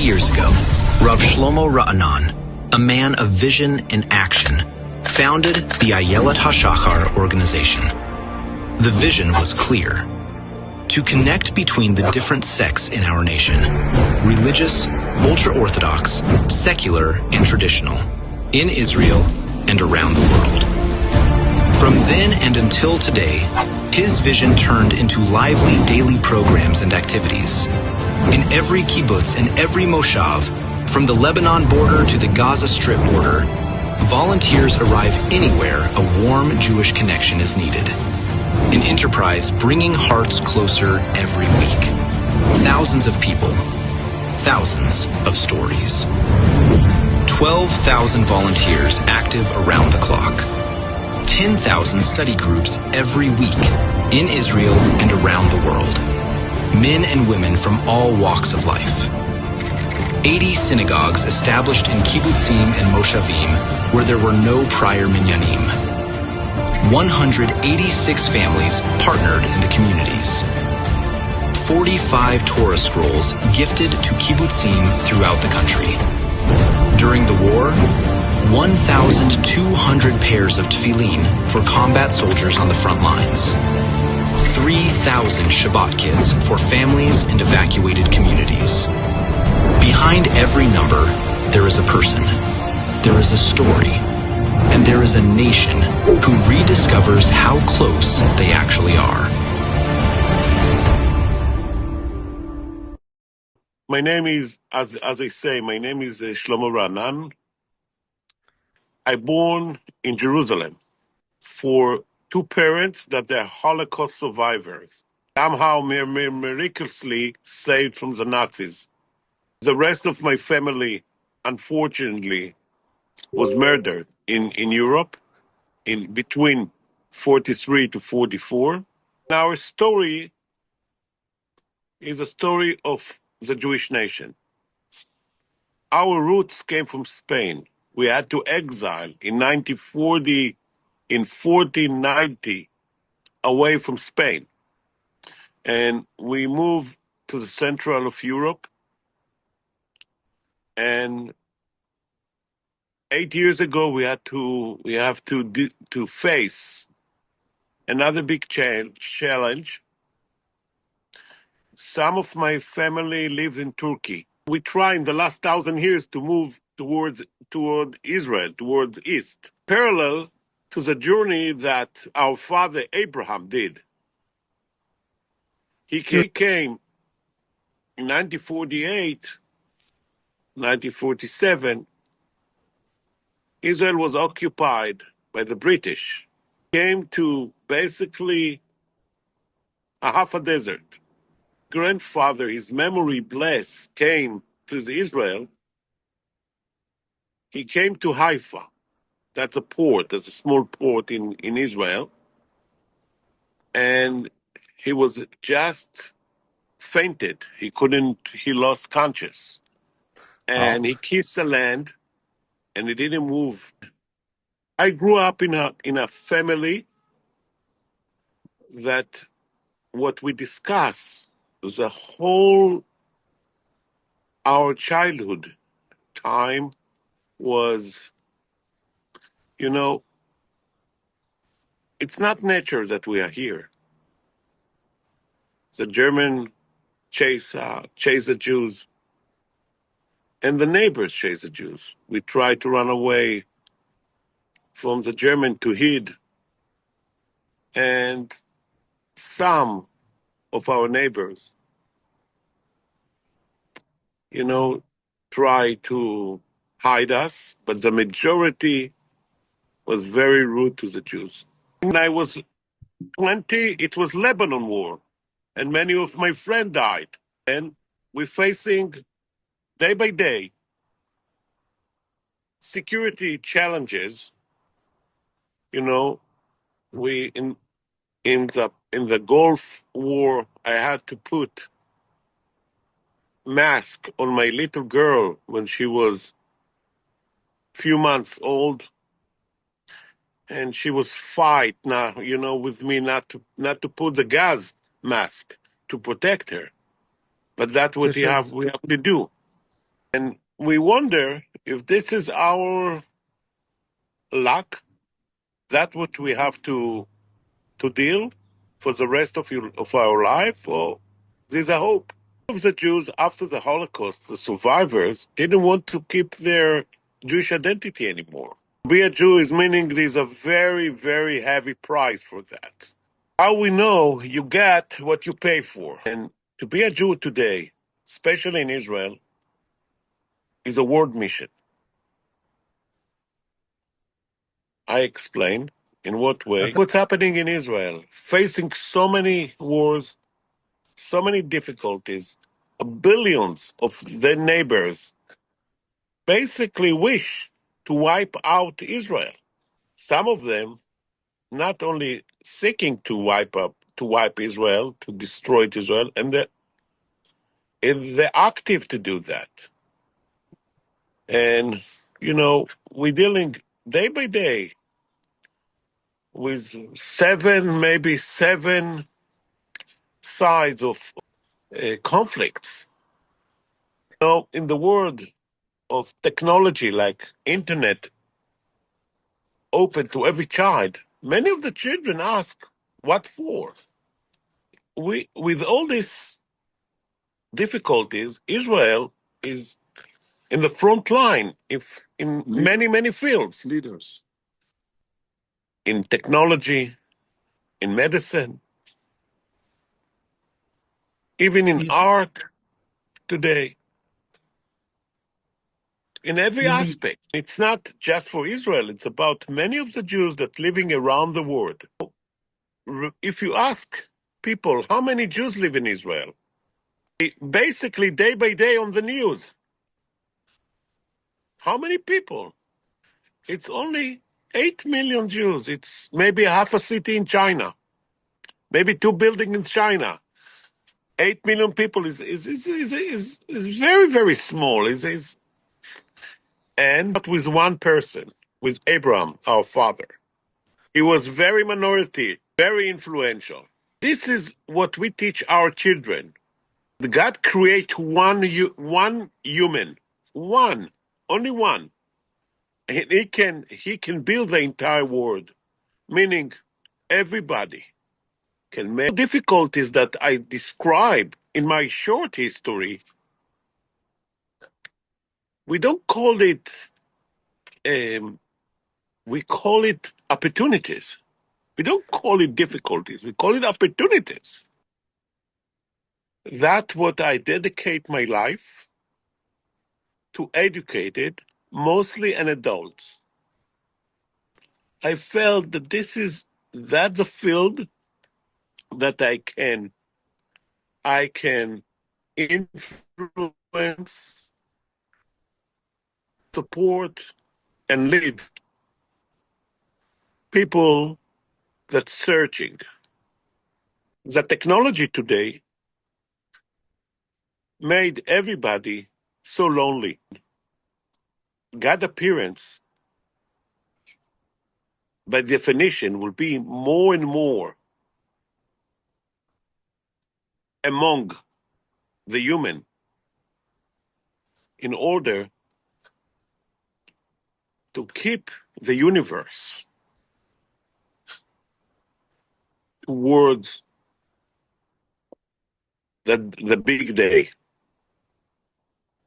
years ago, Rav Shlomo Raanan, a man of vision and action, founded the Ayelet Hashachar organization. The vision was clear: to connect between the different sects in our nation, religious, ultra-Orthodox, secular, and traditional, in Israel and around the world. From then and until today, his vision turned into lively daily programs and activities. In every kibbutz and every moshav, from the Lebanon border to the Gaza Strip border, volunteers arrive anywhere a warm Jewish connection is needed. An enterprise bringing hearts closer every week. Thousands of people, thousands of stories. 12,000 volunteers active around the clock. 10,000 study groups every week in Israel and around the world. Men and women from all walks of life. 80 synagogues established in kibbutzim and moshavim where there were no prior minyanim. 186 families partnered in the communities. 45 Torah scrolls gifted to kibbutzim throughout the country. During the war, 1,200 pairs of tefillin for combat soldiers on the front lines. 3,000 Shabbat kits for families and evacuated communities. Behind every number, there is a person. There is a story. And there is a nation who rediscovers how close they actually are. My name is, as I say, my name is Shlomo Raanan. I born in Jerusalem for two parents that they're Holocaust survivors, somehow miraculously saved from the Nazis. The rest of my family, unfortunately, was murdered in Europe in between 43 to 44. Our story is a story of the Jewish nation. Our roots came from Spain. We had to exile in 1940, in 1490, away from Spain. And we moved to the central of Europe. And 8 years ago, we have to face another big challenge. Some of my family lives in Turkey. We try in the last 1,000 years to move toward Israel, towards east, parallel to the journey that our father Abraham did. He came in 1948, 1947. Israel was occupied by the British. Came to basically a half a desert. Grandfather, his memory blessed, came to Israel. He came to Haifa. That's a port, that's a small port in Israel. And he was just fainted. He lost conscious. And he kissed the land and he didn't move. I grew up in a family that what we discuss the whole our childhood time was, it's not nature that we are here. The German chase the Jews, and the neighbors chase the Jews. We try to run away from the German to hide, and some of our neighbors, try to hide us, but the majority was very rude to the Jews. When I was 20, it was Lebanon war, and many of my friends died. And we're facing, day by day, security challenges. We in the Gulf War, I had to put mask on my little girl when she was few months old, and she was fight now, with me not to put the gas mask to protect her. But that's what we have to do. And we wonder if this is our luck, that what we have to deal for the rest of our life, or there's a hope. Of the Jews after the Holocaust, the survivors didn't want to keep their Jewish identity anymore. To be a Jew is meaning there's a very, very heavy price for that. How we know you get what you pay for. And to be a Jew today, especially in Israel, is a world mission. I explain in what way. What's happening in Israel, facing so many wars, so many difficulties, billions of their neighbors basically wish to wipe out Israel. Some of them not only seeking to wipe Israel, to destroy Israel, and they're active to do that. And, we're dealing day by day with maybe seven sides of conflicts. In the world of technology like internet open to every child, many of the children ask, what for? With all these difficulties, Israel is in the front line in many, many fields. Leaders. In technology, in medicine, even in art today. In every aspect. It's not just for Israel. It's about many of the Jews that living around the world. If you ask people how many Jews live in Israel, basically day by day on the news, how many people? It's only 8 million Jews. It's maybe half a city in China, maybe 2 buildings in China. 8 million people is very, very small. And with one person, with Abraham, our father. He was very minority, very influential. This is what we teach our children. God create one human, one, only one. And he can build the entire world, meaning everybody can make difficulties that I describe in my short history. We don't call it, we call it opportunities. We don't call it difficulties. We call it opportunities. That's what I dedicate my life to educated, mostly an adults. I felt that that's a field that I can influence, support, and lead people that's searching. The technology today made everybody so lonely. God appearance, by definition, will be more and more among the human in order to keep the universe towards the big day,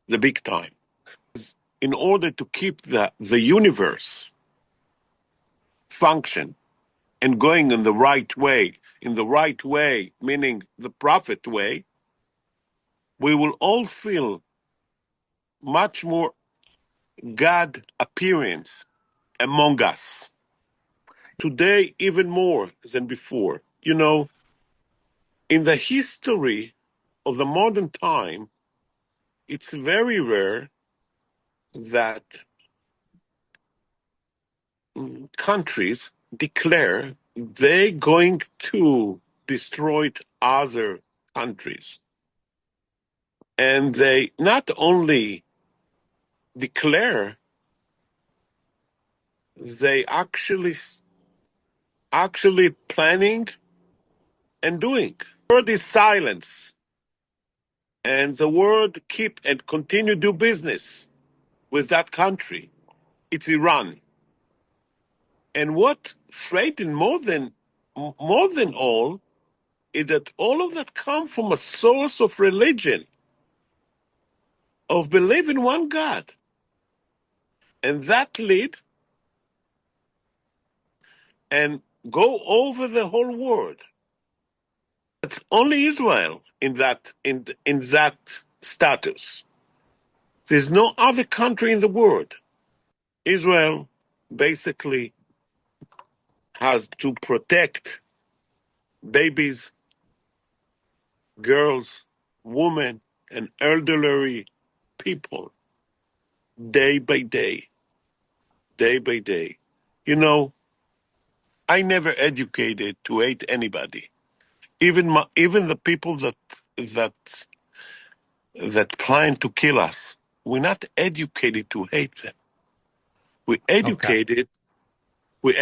the big time. In order to keep the universe function and going in the right way, meaning the prophet way, we will all feel much more God appearance among us. Today, even more than before. In the history of the modern time, it's very rare that countries declare they're going to destroy other countries. And they not only declare, they actually planning and doing. Word is silence. and the world keep and continue do business with that country. It's Iran. And what frightened more than all is that all of that come from a source of religion, of belief in one God. And that lead and go over the whole world. It's only Israel in that status. There's no other country in the world. Israel basically has to protect babies, girls, women, and elderly people day by day, day by day. You know, I never educated to hate anybody. Even the people that plan to kill us. We're not educated to hate them. We Okay.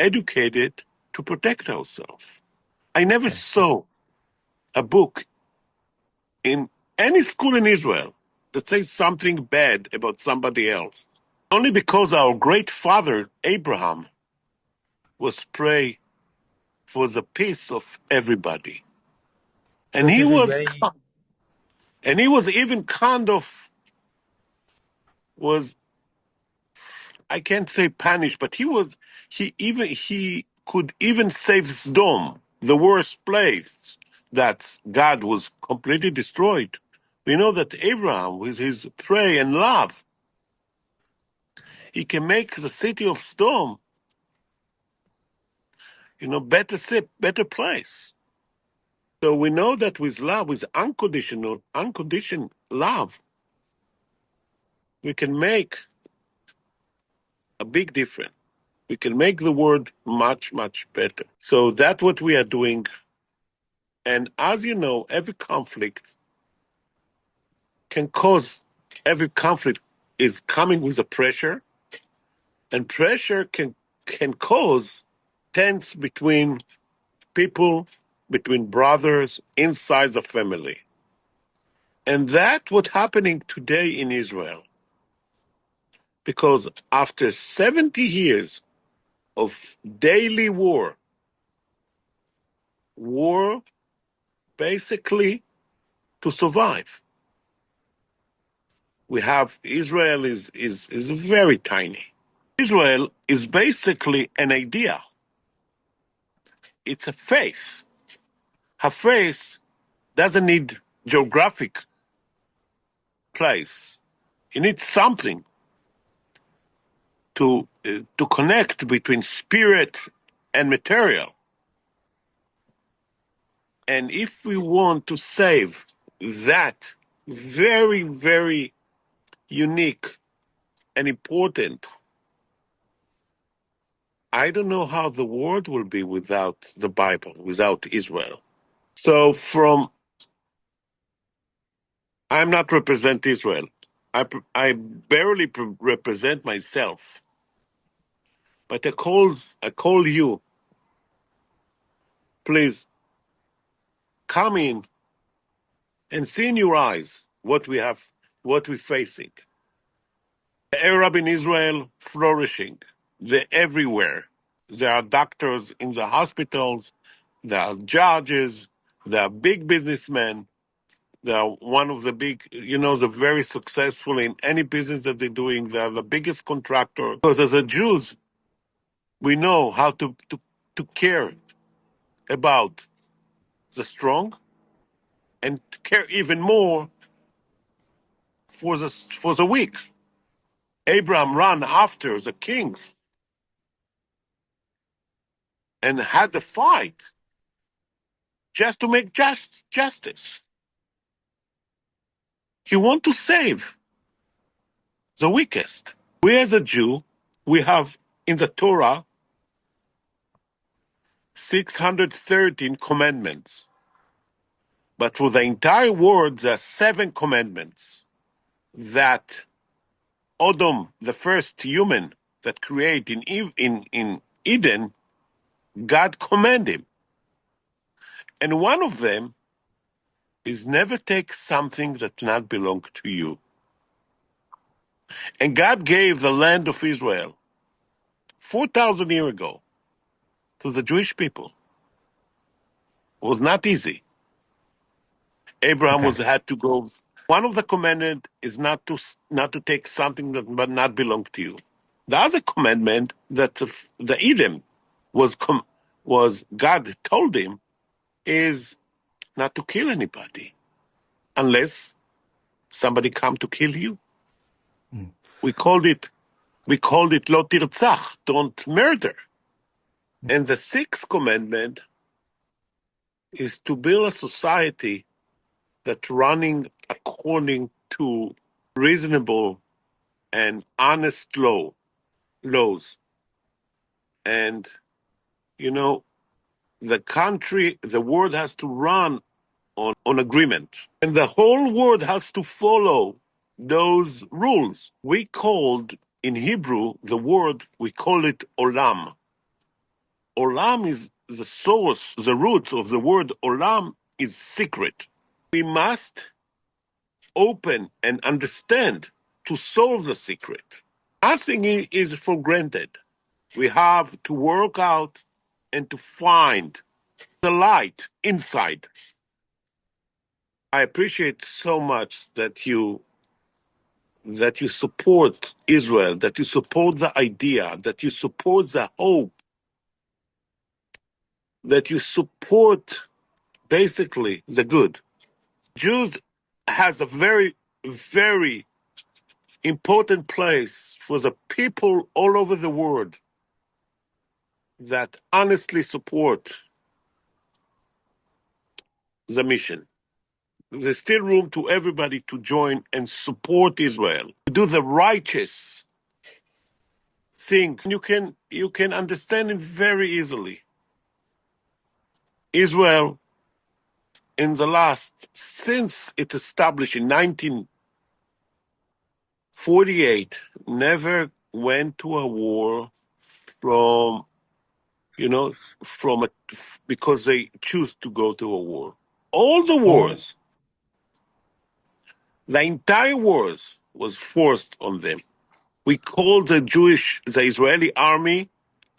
educated to protect ourselves. I never saw a book in any school in Israel that says something bad about somebody else. Only because our great father Abraham was pray for the peace of everybody. And This he is a was very even kind of was, I can't say punished, but he could even save Sodom, the worst place that God was completely destroyed. We know that Abraham, with his prayer and love, he can make the city of Sodom, better place. So we know that with love, with unconditional love, we can make a big difference. We can make the world much, much better. So that's what we are doing. And as you know, every conflict is coming with a pressure, and pressure can cause tense between people, between brothers, inside the family. And that's what's happening today in Israel. Because after 70 years of daily war basically to survive. We have Israel is very tiny. Israel is basically an idea. It's a face. Her face doesn't need geographic place. It needs something to connect between spirit and material. And if we want to save that very, very unique and important, I don't know how the world will be without the Bible, without Israel. So I'm not represent Israel. I barely represent myself. But I call you, please come in and see in your eyes what we're facing. The Arab in Israel flourishing. They're everywhere. There are doctors in the hospitals. There are judges. There are big businessmen. They are one of the big, they're very successful in any business that they're doing. They are the biggest contractor. Because as a Jews, we know how to care about the strong and care even more for the weak. Abraham ran after the kings and had the fight just to make justice. He want to save the weakest. We as a Jew, we have in the Torah 613 commandments. But for the entire world, there are 7 commandments that Adam, the first human that created in Eden, God commanded him. And one of them is never take something that not belong to you. And God gave the land of Israel 4,000 years ago to the Jewish people. It was not easy. Abraham Okay. had to go. One of the commandments is not to take something that but not belong to you. The other commandment that the Edom was God told him is not to kill anybody unless somebody come to kill you. Mm. We called it lo tirtzach, don't murder. And the sixth commandment is to build a society that's running according to reasonable and honest laws. And, the country, the world has to run on agreement. And the whole world has to follow those rules. We called, in Hebrew, we call it olam. Olam is the source, the root of the word olam is secret. We must open and understand to solve the secret. Nothing is for granted. We have to work out and to find the light inside. I appreciate so much that you support Israel, that you support the idea, that you support the hope, that you support basically the good. Jews has a very, very important place for the people all over the world that honestly support the mission. There's still room to everybody to join and support Israel. Do the righteous thing. You can understand it very easily. Israel, since it established in 1948, never went to a war because they choose to go to a war. All the wars, the entire wars was forced on them. We call the Israeli army,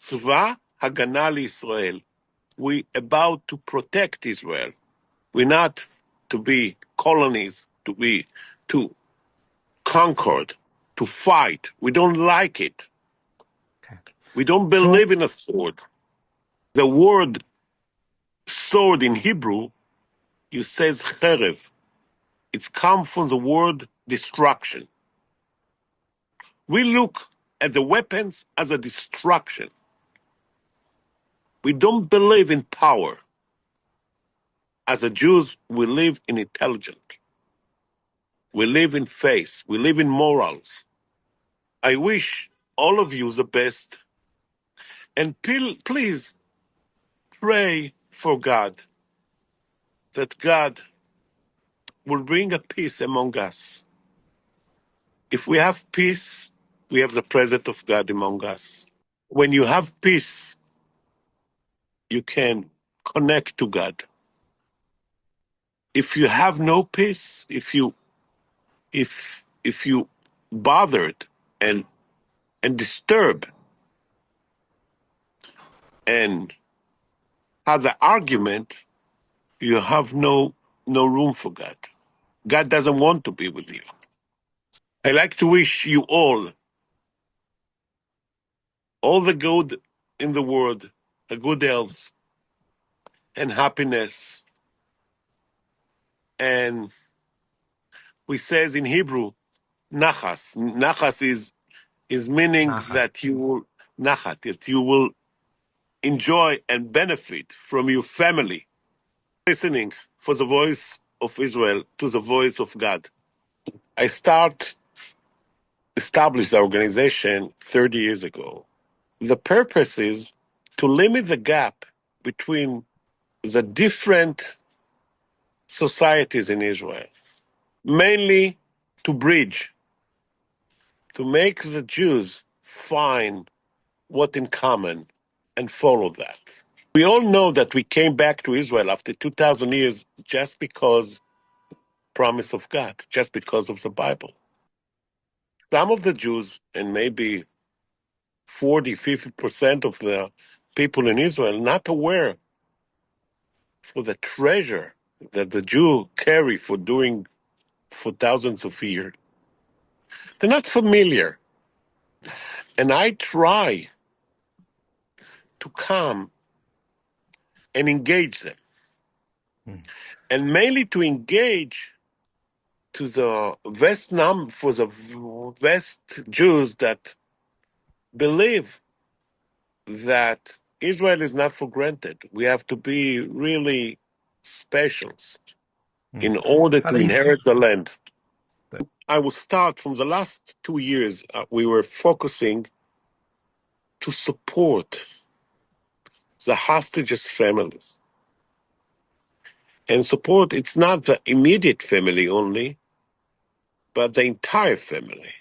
Tzva Hagana Israel. We about to protect Israel. We're not to be colonies, to conquered, to fight. We don't like it. Okay. We don't believe in a sword. The word sword in Hebrew, you says cherev. It's come from the word destruction. We look at the weapons as a destruction. We don't believe in power. As a Jews, we live in intelligence. We live in faith. We live in morals. I wish all of you the best. And please pray for God, that God will bring a peace among us. If we have peace, we have the presence of God among us. When you have peace, you can connect to God. If you have no peace, if you bothered and disturb and have the argument, you have no room for God. God doesn't want to be with you. I like to wish you all the good in the world, a good health and happiness. And we says in Hebrew, nachas. Nachas is meaning Nachat. that you will enjoy and benefit from your family. Listening for the voice of Israel to the voice of God. I established the organization 30 years ago. The purpose is to limit the gap between the different societies in Israel, mainly to bridge, to make the Jews find what in common and follow that. We all know that we came back to Israel after 2,000 years just because promise of God just because of the Bible. Some of the Jews, and maybe 40-50% of the people in Israel, not aware for the treasure that the Jew carry for thousands of years. They're not familiar. And I try to come and engage them. And mainly to engage to the for the West Jews that believe that Israel is not for granted. We have to be really specials in order to inherit the land. I will start from the last 2 years. We were focusing to support the hostages' families. And support, it's not the immediate family only, but the entire family.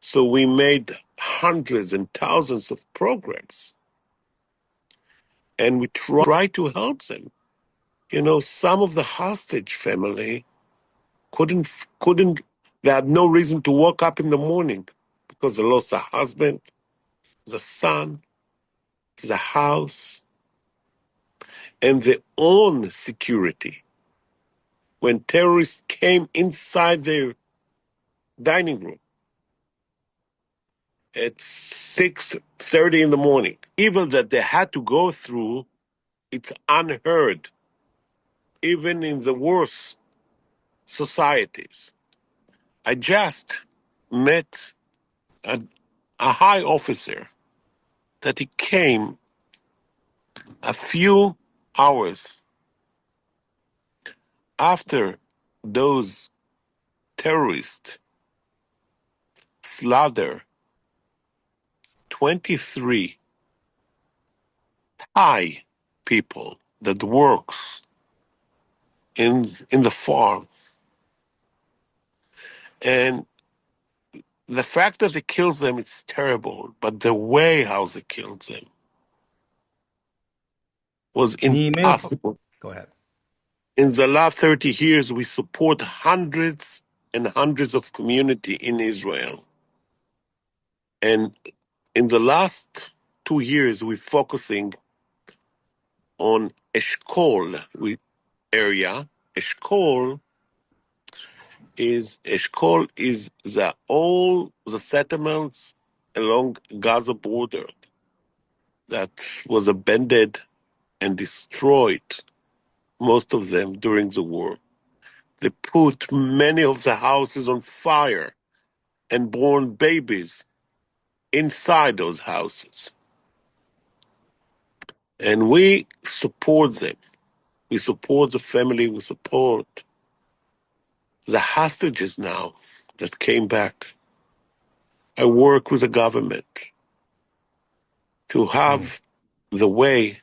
So we made hundreds and thousands of programs. And we try to help them. You know, some of the hostage family couldn't, they had no reason to wake up in the morning because they lost a husband, the son, the house, and their own security. When terrorists came inside their dining room at 6:30 in the morning, evil that they had to go through, it's unheard, even in the worst societies. I just met a high officer that he came a few hours after those terrorists slaughtered 23 Thai people that works in the farm. And the fact that they killed them, it's terrible, but the way how they killed them was impossible. Go ahead. In the last 30 years, we support hundreds and hundreds of community in Israel. And in the last 2 years, we're focusing on Eshkol area. Eshkol is all the settlements along Gaza border that was abandoned and destroyed, most of them during the war. They put many of the houses on fire and born babies inside those houses. And we support them. We support the family. We support the hostages now that came back. I work with the government to have the way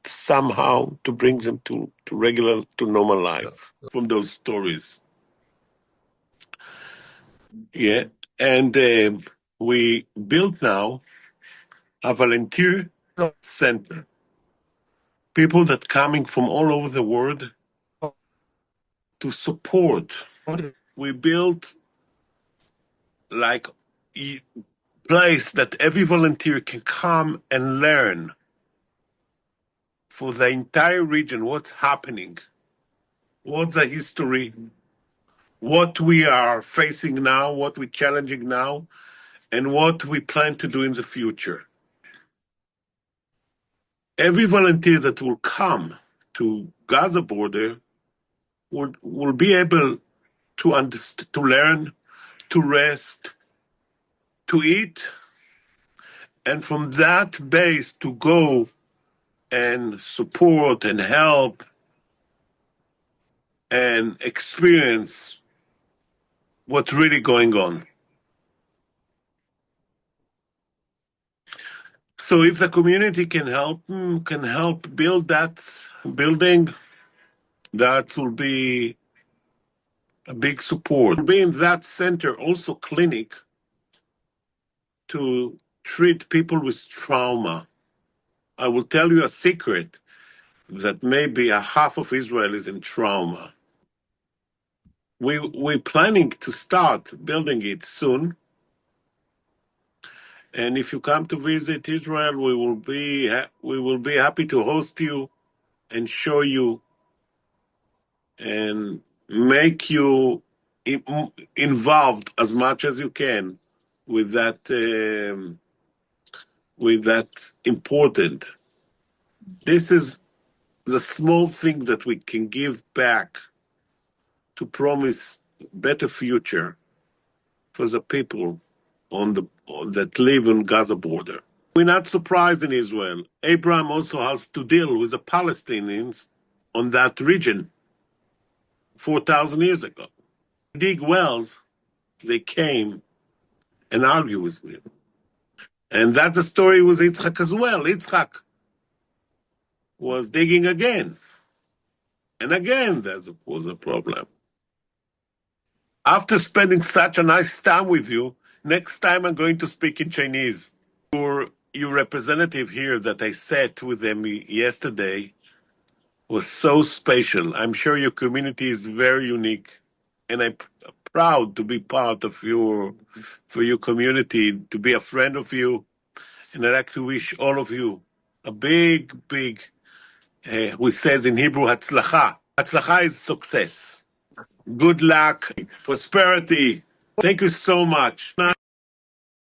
somehow to bring them to normal life from those stories. Yeah. And we built now a volunteer center. People that coming from all over the world to support. We built like a place that every volunteer can come and learn for the entire region what's happening, what's the history, what we are facing now, what we're challenging now, and what we plan to do in the future. Every volunteer that will come to Gaza border will be able to understand, to learn, to rest, to eat, and from that base to go and support and help and experience what's really going on. So if the community can help build that building, that will be a big support. Will be in that center also clinic to treat people with trauma. I will tell you a secret that maybe a half of Israel is in trauma. we're planning to start building it soon. And if you come to visit Israel, we will be happy to host you and show you and make you involved as much as you can with that important. This is the small thing that we can give back to promise better future for the people that live on Gaza border. We're not surprised in Israel. Abraham also has to deal with the Palestinians on that region 4,000 years ago. Dig wells, they came and argue with me. And that's the story with Yitzhak as well. Yitzhak was digging again. And again, that was a problem. After spending such a nice time with you, next time I'm going to speak in Chinese. Your representative here that I sat with them yesterday was so special. I'm sure your community is very unique. And I'm proud to be part of your community, to be a friend of you. And I'd like to wish all of you a big, we says in Hebrew, Hatzlacha. Hatzlacha is success. Good luck, prosperity. Thank you so much.